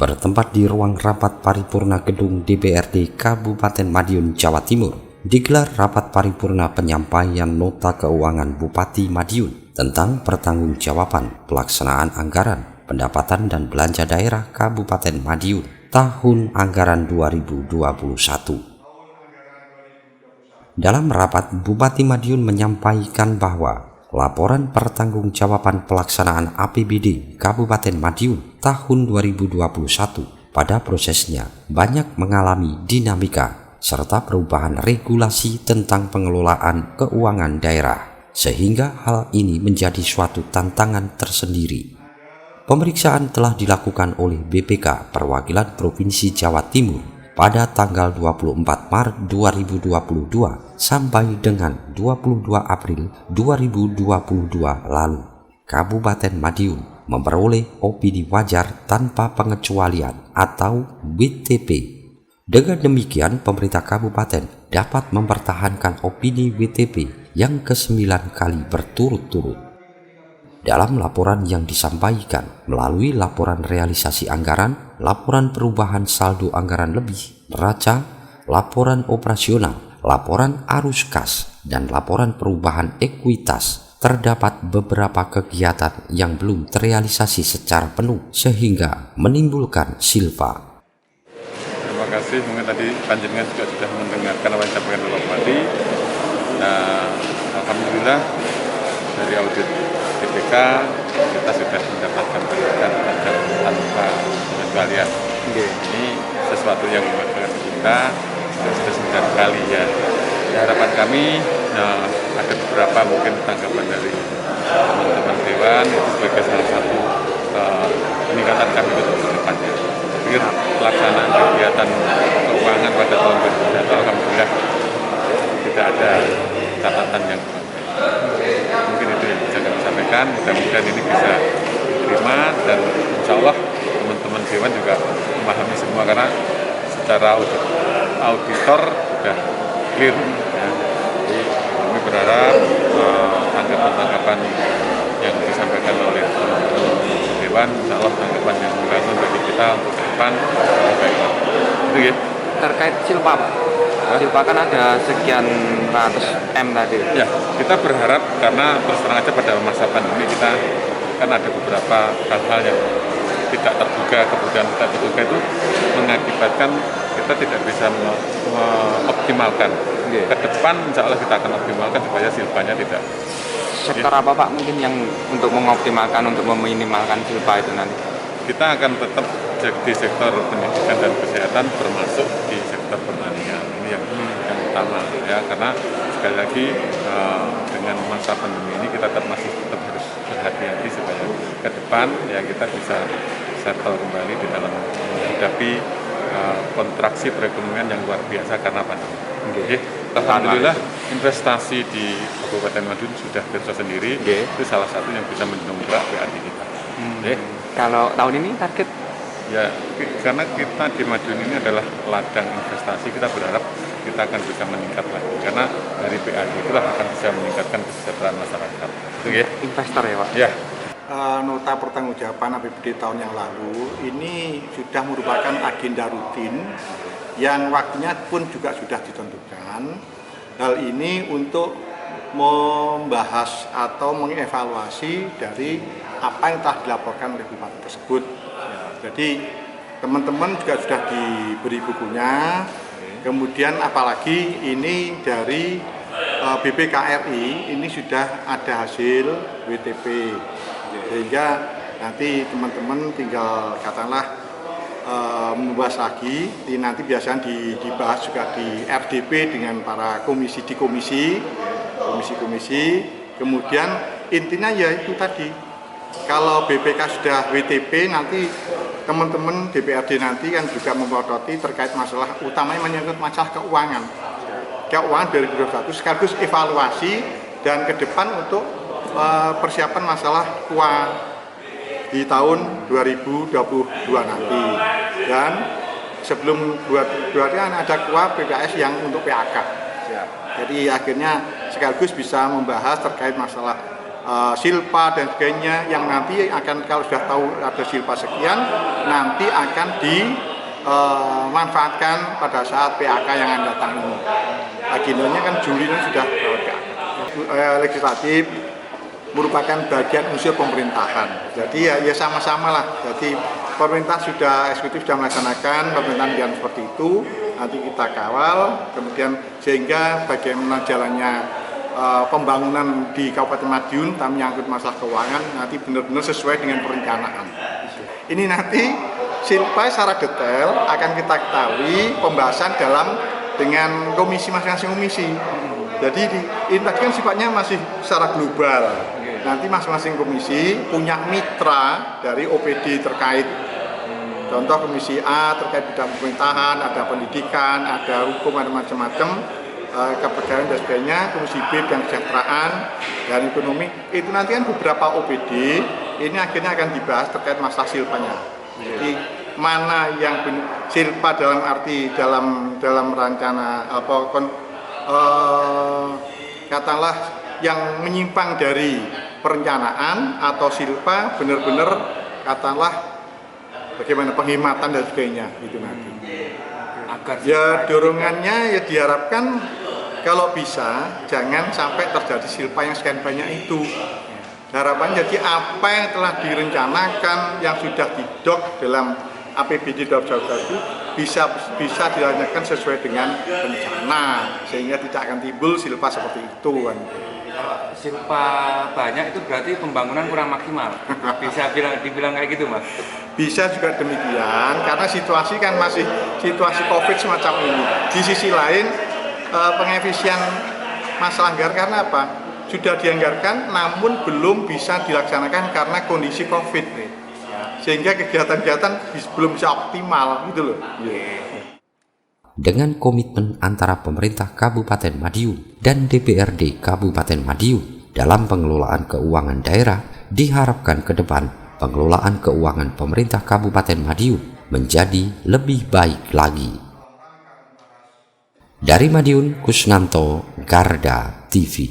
bertempat di ruang rapat paripurna gedung DPRD Kabupaten Madiun, Jawa Timur, digelar rapat paripurna penyampaian nota keuangan Bupati Madiun tentang pertanggungjawaban pelaksanaan anggaran pendapatan dan belanja daerah Kabupaten Madiun tahun anggaran 2021. Dalam rapat, Bupati Madiun menyampaikan bahwa laporan pertanggungjawaban pelaksanaan APBD Kabupaten Madiun tahun 2021 pada prosesnya banyak mengalami dinamika serta perubahan regulasi tentang pengelolaan keuangan daerah, sehingga hal ini menjadi suatu tantangan tersendiri. Pemeriksaan telah dilakukan oleh BPK Perwakilan Provinsi Jawa Timur pada tanggal 24 Maret 2022 sampai dengan 22 April 2022 lalu. Kabupaten Madiun memperoleh opini wajar tanpa pengecualian atau WTP. Dengan demikian, pemerintah kabupaten dapat mempertahankan opini WTP yang ke-9 kali berturut-turut. Dalam laporan yang disampaikan melalui laporan realisasi anggaran, laporan perubahan saldo anggaran lebih, neraca, laporan operasional, laporan arus kas, dan laporan perubahan ekuitas, terdapat beberapa kegiatan yang belum terrealisasi secara penuh sehingga menimbulkan silpa. Terima kasih, mungkin tadi panjenengan juga sudah mendengarkan apa yang disampaikan Bapak Bupati. Nah, alhamdulillah dari audit BPK kita sudah mendapatkan peningkatan tanpa pengecualian. Ini sesuatu yang membanggakan kita sudah 9 kali ya. Harapan kami ada beberapa mungkin tanggapan dari teman-teman dewan itu sebagai salah satu peningkatan kami untuk ke depannya. Pikir pelaksanaan kegiatan keuangan pada tahun 2021 alhamdulillah tidak ada catatan yang mungkin itu yang bisa kami sampaikan. Mudah-mudahan ini bisa diterima dan insya Allah teman-teman dewan juga memahami semua karena secara auditor sudah clear ya. Jadi kami berharap tanggapan-tanggapan yang disampaikan oleh teman-teman dewan insya Allah tanggapan yang membangun bagi kita untuk ke depan lebih baik. Itu ya. Terkait silpa Pak, silpa kan ada sekian ratus M tadi. Ya, kita berharap karena terus terang aja pada masa pandemi kita kan ada beberapa hal-hal yang tidak terduga, kemudian tidak terduga itu mengakibatkan kita tidak bisa mengoptimalkan. Ke depan insya Allah kita akan optimalkan supaya silpanya tidak. Sektor apa Pak mungkin yang untuk mengoptimalkan, untuk meminimalkan silpa itu nanti? Kita akan tetap di sektor pendidikan dan kesehatan termasuk di sektor pertanian. Ini yang utama ya, karena sekali lagi dengan masa pandemi ini kita masih tetap harus berhati-hati supaya ke depan ya kita bisa settle kembali di dalam menghadapi kontraksi perekonomian yang luar biasa karena pandemi. Okay. Alhamdulillah investasi di Kabupaten Madiun sudah kerja sendiri, itu salah satu yang bisa mendongkrak PAD kita. Kalau tahun ini target? Ya, karena kita di Madiun ini adalah ladang investasi, kita berharap kita akan bisa meningkat lagi. Karena dari PAD itulah akan bisa meningkatkan kesejahteraan masyarakat. Oke? Investor ya Pak? Ya. Nota pertanggungjawaban APBD tahun yang lalu ini sudah merupakan agenda rutin yang waktunya pun juga sudah ditentukan. Hal ini untuk membahas atau mengevaluasi dari apa yang telah dilaporkan oleh bupati tersebut. Jadi teman-teman juga sudah diberi bukunya. Kemudian apalagi ini dari BPKRI ini sudah ada hasil WTP. Sehingga nanti teman-teman tinggal katakanlah membahas lagi. Nanti biasanya dibahas juga di RDP dengan para komisi di komisi. Kemudian intinya ya itu tadi. Kalau BPK sudah WTP nanti teman-teman DPRD nanti kan juga memprototi terkait masalah utamanya menyangkut masalah keuangan 2021 sekaligus evaluasi dan ke depan untuk persiapan masalah KUA di tahun 2022 nanti. Dan sebelum 2022 ada KUA PKS yang untuk PAK. Jadi akhirnya sekaligus bisa membahas terkait masalah silpa dan sebagainya, yang nanti akan, kalau sudah tahu ada silpa sekian, nanti akan dimanfaatkan pada saat PAK yang akan datang ini. Agendanya kan Juli ini sudah legislatif, merupakan bagian unsur pemerintahan. Jadi ya sama-sama lah. Jadi pemerintah sudah, eksekutif sudah melaksanakan pemerintahan yang seperti itu. Nanti kita kawal, kemudian sehingga bagaimana jalannya pembangunan di Kabupaten Madiun, menyangkut masalah keuangan, nanti benar-benar sesuai dengan perencanaan. Ini nanti silpa secara detail akan kita ketahui pembahasan dengan komisi, masing-masing komisi. Jadi ini tadi kan sifatnya masih secara global. Nanti masing-masing komisi punya mitra dari OPD terkait. Contoh komisi A terkait bidang pemerintahan, ada pendidikan, ada hukum, ada macam-macam, kepegawaian dan sebagainya. Komisi B bidang kesejahteraan dan ekonomi. Itu nanti kan beberapa OPD ini akhirnya akan dibahas terkait masalah silpanya. Jadi mana yang silpa dalam arti dalam rencana katakanlah yang menyimpang dari perencanaan, atau silpa benar-benar katakanlah bagaimana penghematan dan sebagainya gitu nanti. Ya dorongannya ya diharapkan kalau bisa jangan sampai terjadi silpa yang sekian banyak itu. Harapan jadi apa yang telah direncanakan, yang sudah didok dalam APBD 2021 bisa dilanjutkan sesuai dengan rencana, sehingga tidak akan timbul silpa seperti itu kan. Silpa banyak itu berarti pembangunan kurang maksimal. Bisa dibilang kayak gitu, Mas? Bisa juga demikian, karena situasi kan masih situasi COVID semacam ini. Di sisi lain pengefisian masalah anggaran karena apa? Sudah dianggarkan namun belum bisa dilaksanakan karena kondisi COVID, sehingga kegiatan-kegiatan belum bisa optimal gitu loh. Dengan komitmen antara pemerintah Kabupaten Madiun dan DPRD Kabupaten Madiun dalam pengelolaan keuangan daerah, diharapkan ke depan pengelolaan keuangan pemerintah Kabupaten Madiun menjadi lebih baik lagi. Dari Madiun, Kusnanto, Garda TV.